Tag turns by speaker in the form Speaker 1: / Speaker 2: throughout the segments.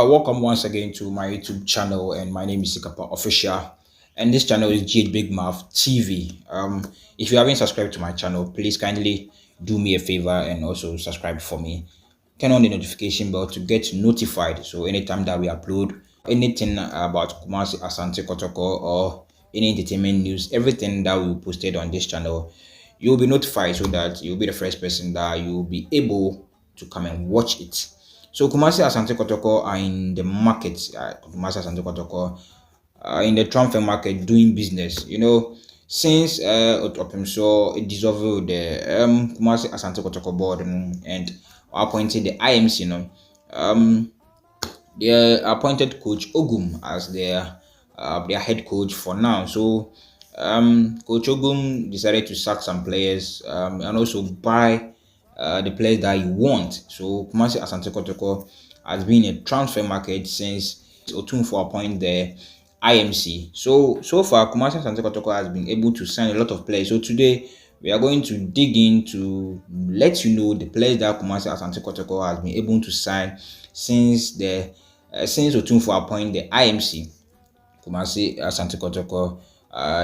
Speaker 1: Alright, welcome once again to my YouTube channel, and my name is Sikapa Official, and this channel is G Big Mouth TV. If you haven't subscribed to my channel, please kindly do me a favor and also subscribe for me. Turn on the notification bell to get notified, so anytime that we upload anything about Kumasi Asante Kotoko or any entertainment news, everything that we posted on this channel, you'll be notified so that you'll be the first person that you'll be able to come and watch it. So Kumasi Asante Kotoko are in the market. Kumasi Asante Kotoko are in the transfer market doing business. Since so it dissolved the Kumasi Asante Kotoko board and appointed the IMC. They appointed Coach Ogum as their head coach for now. So Coach Ogum decided to sack some players and also buy the players that you want. So Kumasi Asante Kotoko has been a transfer market since Otunfo appointed the IMC. So far Kumasi Asante Kotoko has been able to sign a lot of players. So today we are going to dig in to let you know the players that Kumasi Asante Kotoko has been able to sign since Otunfo appointed the IMC. Kumasi Asante Kotoko,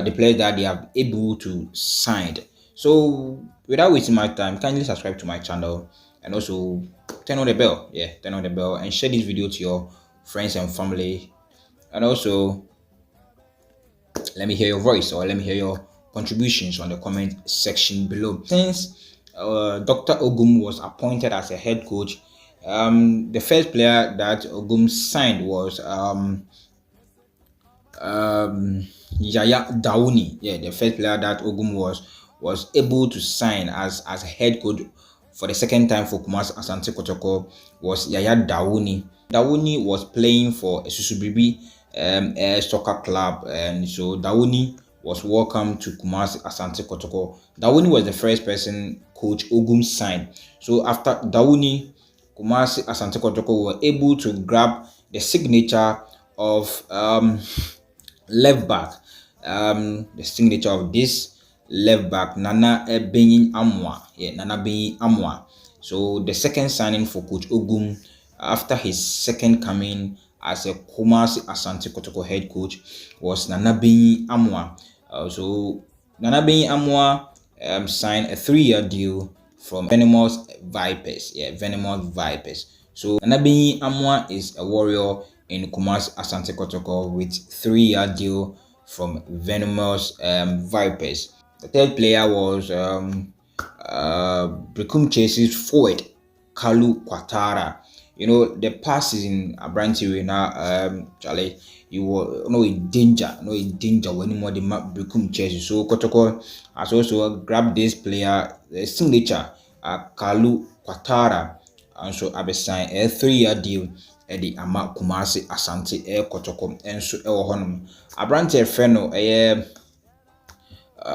Speaker 1: the players that they have able to sign. So without wasting my time, kindly subscribe to my channel and also turn on the bell. Turn on the bell and share this video to your friends and family. And also let me hear your voice, or let me hear your contributions on the comment section below. Since Dr. Ogum was appointed as a head coach, the first player that Ogum signed was Yaya Dauni. The first player that Ogum was able to sign as a head coach for the second time for Kumasi Asante Kotoko was Yaya Dauni. Dauni was playing for Susubibi soccer club, and so Dauni was welcomed to Kumasi Asante Kotoko. Dauni was the first person Coach Ogum signed. So after Dauni, Kumasi Asante Kotoko were able to grab the signature of left back. The signature of this left back, Nana Benyin Amwa. Nana Benyin Amwa. So the second signing for Coach Ogum after his second coming as a Kumasi Asante Kotoko head coach was Nana Benyin Amwa. So Nana Benyin Amwa signed a 3-year deal from Venomous Vipers. Venomous Vipers. So Nana Benyin Amwa is a warrior in Kumasi Asante Kotoko with 3-year deal from Venomous Vipers. The third player was Brekum Chase's forward Kalu Kwatara. The past season Abranti now Charlie, you were in danger, when more the map Brekum Chase. So Kotoko has also grabbed this player, the signature Kalu Kwatara, and so Abe signed a 3-year deal at the Ama Kumasi Asante Kotoko, and so honum Abranti Feno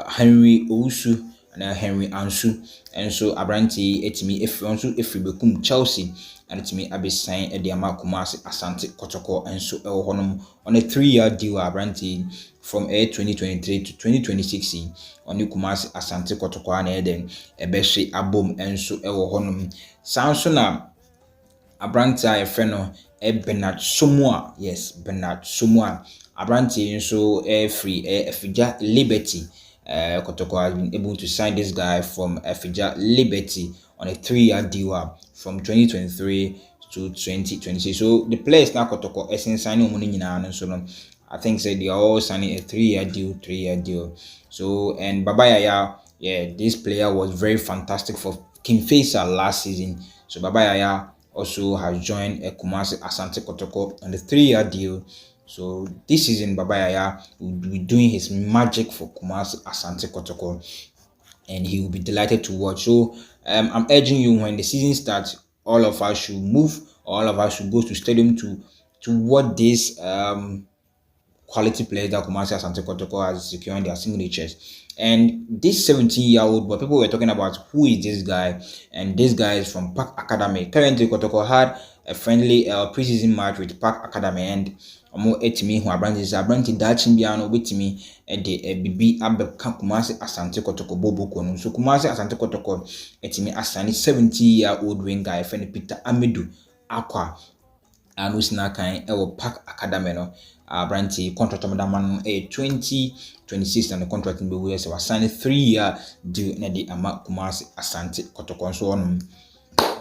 Speaker 1: Henry Ousu and Henry Ansu, and so Abranti etimi if Bekum Chelsea, and etimi Abe signed at the Ama Kumasi Asante Kotoko, and so honum on a 3-year deal Abranti from 2023 to 2026 on the Kumasi Asante Kotoko, and then Ebeshi Abom, and so honum Sansona Abranti a friend Bernard Somua. Bernard Somua. Abranti so free Efija Liberty. Kotoko has been able to sign this guy from Efija Liberty on a 3-year deal from 2023 to 2026. So the players now Kotoko is signing money and so on. I think they are all signing a 3-year deal. So and Baba Yaya, this player was very fantastic for King Faisal last season. So Baba Yaya also has joined Kumasi Asante Kotoko on the 3-year deal. So this season Baba Yaya will be doing his magic for Kumasi Asante Kotoko, and he will be delighted to watch. So I'm urging you, when the season starts, all of us should move, all of us should go to stadium to watch this quality players that Kumasi Asante Kotoko has securing their signatures. And this 17-year-old, but people were talking about who is this guy, and this guy is from Park Academy. Currently, Kotoko had a friendly preseason match with Park Academy, and etimi who Abranti Dachin Biano witimi de bibi abeka Kumasi Asante Kotoko bobo kono. So Kumasi Asante Kotoko etimi asani 70-year-old winger friend Peter Amedu Aqua and usina kan ɛwɔ Park Academy no abranti contract mo da man 2026 na the contract no be we say sign 3-year deal na di ama Kumasi Asante Kotoko so on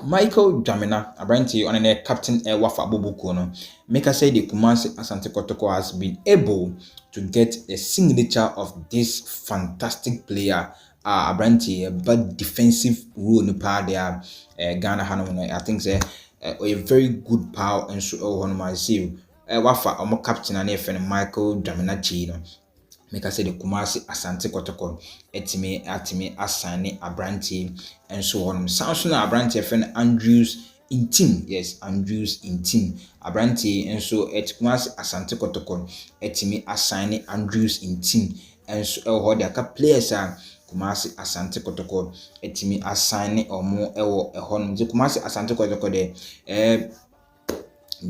Speaker 1: Michael Jamina abranti on the captain Wafa Bobuko no make us say the Kumasi Asante Kotoko has been able to get a signature of this fantastic player abranti but defensive role no pa there Ghana Hano I think say a very good power and so on my see Wafa omo captain and friend Michael Jamina no make I say the Kumasi Asante Kotoko atimi assign abranti and so on. Sounds na abranti friend Andrews in team. Yes, Andrews in team. Abranti and so at Kumasi Asante Kotoko atimi assign Andrews in team. And so how the players are Kumasi Asante Kotoko atimi assign or more ehon. The Kumasi Asante Kotoko de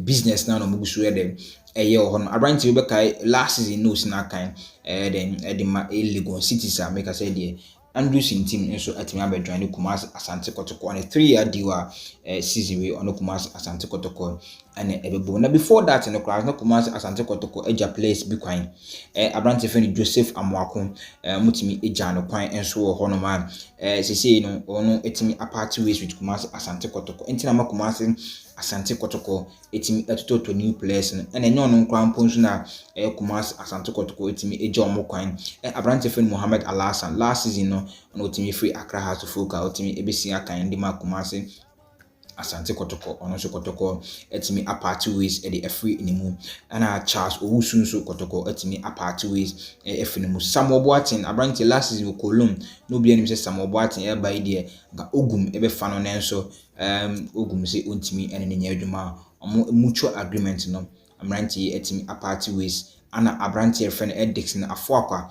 Speaker 1: business now no mugusu dem hon abranti we kai last season no sina kan then the Legon Cities make I say there Andrews in team so atimi abedwan Kumasi Asante Kotoko on a 3-year deal season we on Kumasi Asante Kotoko and ebebo na before that in the class no Kumasi Asante Kotoko eja place bi kwan abranti friend Joseph Amwako mutimi eja no kwan enso ho no man sese no ono etimi apart ways with Kumasi Asante Kotoko entina ma Kumasi Asante Kotoko etimi to new players and enyo no nkran ponso na Kumasi Asante Kotoko etimi eja omo kwan abranti friend Mohammed Alasan last season no etimi free Accra Hearts to Foka etimi ebesi akan ndi ma Kumasi Asante Kotoko ono so Kotoko etimi apart ways the free inimu ana Charles Owusu so Kotoko etimi apart ways efinimu Samuel Boateng abranti last season Kolum no be anim say Samuel Boateng e by there ga ogum ebe fa no nenso ogum say ontimi ene nya adwuma mutual agreement no abranti etimi apart ways ana abranti friend Dixon Afoakwa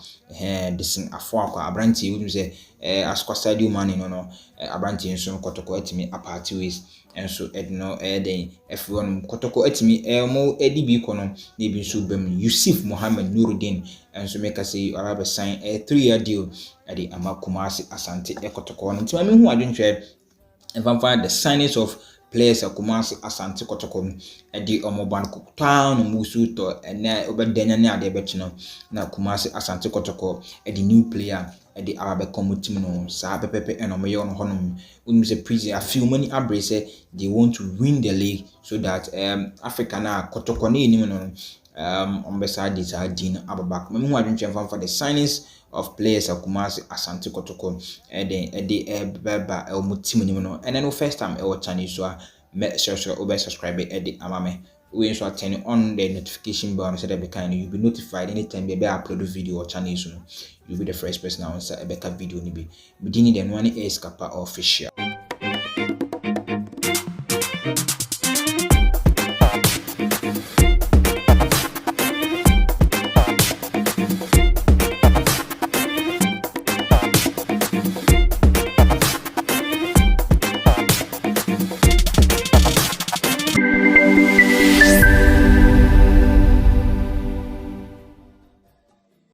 Speaker 1: Dixon Afoakwa abranti we say Asqua Stadium man no abranti enso Kotoko etimi apart ways enso edno den everyone Kotoko etimi mo edibi kono na ebi nso bam Yusuf Mohammed Nuruddin enso make us say Arab sign a 3-year deal at the ama Kumasi Asante Kotoko no ntimi hu adwenhwe the signings of players Kumasi Asante Kotoko di omoban town musu to na obedanya ne ade betino na Kumasi Asante Kotoko di new player the Arabic community no sa pepepe eno me yon honom unim se prison a few money abrese they want to win the league so that Africa na Kotoko ne ni no on beside this Jean Ababak me hu adwenche for the signings of players Kumasi Asante Kotoko beba elmo team ni no and then first time e channel so make sure subscribe the amame we so turn on the notification bell so that you'll be notified anytime we upload a video or channel so you'll be the first person to answer a better video ni be the one is Kappa official.